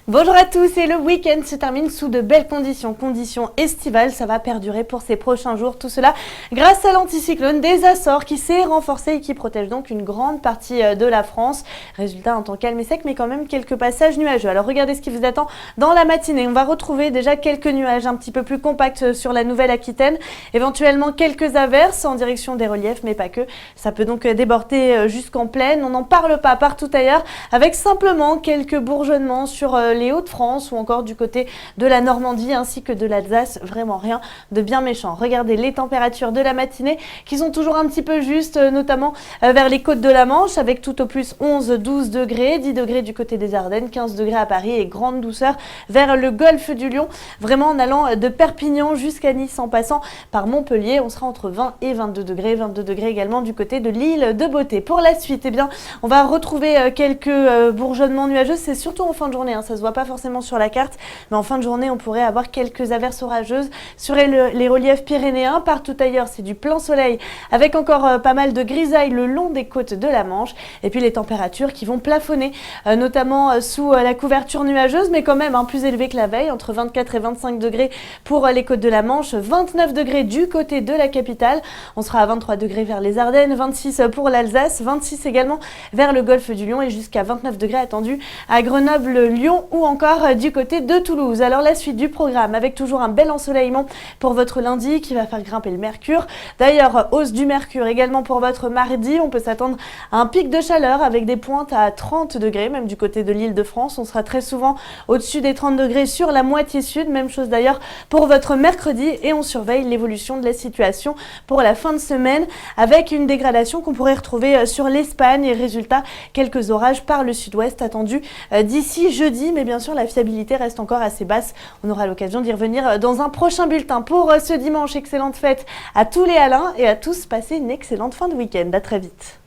Bonjour à tous, et le week-end se termine sous de belles conditions estivales, ça va perdurer pour ces prochains jours, tout cela grâce à l'anticyclone des Açores qui s'est renforcé et qui protège donc une grande partie de la France. Résultat, un temps calme et sec, mais quand même quelques passages nuageux. Alors regardez ce qui vous attend dans la matinée. On va retrouver déjà quelques nuages un petit peu plus compacts sur la Nouvelle-Aquitaine, éventuellement quelques averses en direction des reliefs, mais pas que. Ça peut donc déborder jusqu'en plaine. On n'en parle pas partout ailleurs, avec simplement quelques bourgeonnements sur les Hauts-de-France ou encore du côté de la Normandie ainsi que de l'Alsace. Vraiment rien de bien méchant. Regardez les températures de la matinée qui sont toujours un petit peu justes, notamment vers les côtes de la Manche, avec tout au plus 11-12 degrés, 10 degrés du côté des Ardennes, 15 degrés à Paris et grande douceur vers le golfe du Lion. Vraiment en allant de Perpignan jusqu'à Nice en passant par Montpellier, on sera entre 20 et 22 degrés également du côté de l'île de Beauté. Pour la suite, eh bien, on va retrouver quelques bourgeonnements nuageux, c'est surtout en fin de journée, ça se voit pas forcément sur la carte, mais en fin de journée, on pourrait avoir quelques averses orageuses sur les reliefs pyrénéens. Partout ailleurs, c'est du plein soleil avec encore pas mal de grisailles le long des côtes de la Manche. Et puis les températures qui vont plafonner, notamment sous la couverture nuageuse, mais quand même plus élevée que la veille, entre 24 et 25 degrés pour les côtes de la Manche, 29 degrés du côté de la capitale. On sera à 23 degrés vers les Ardennes, 26 pour l'Alsace, 26 également vers le golfe du Lion et jusqu'à 29 degrés attendus à Grenoble, Lyon ou encore du côté de Toulouse. Alors la suite du programme avec toujours un bel ensoleillement pour votre lundi qui va faire grimper le mercure. D'ailleurs, hausse du mercure également pour votre mardi. On peut s'attendre à un pic de chaleur avec des pointes à 30 degrés, même du côté de l'Île-de-France. On sera très souvent au-dessus des 30 degrés sur la moitié sud. Même chose d'ailleurs pour votre mercredi et on surveille l'évolution de la situation pour la fin de semaine avec une dégradation qu'on pourrait retrouver sur l'Espagne et résultat, quelques orages par le sud-ouest attendus d'ici jeudi. Mais bien sûr, la fiabilité reste encore assez basse. On aura l'occasion d'y revenir dans un prochain bulletin. Pour ce dimanche, excellente fête à tous les Alains et à tous. Passez une excellente fin de week-end. À très vite.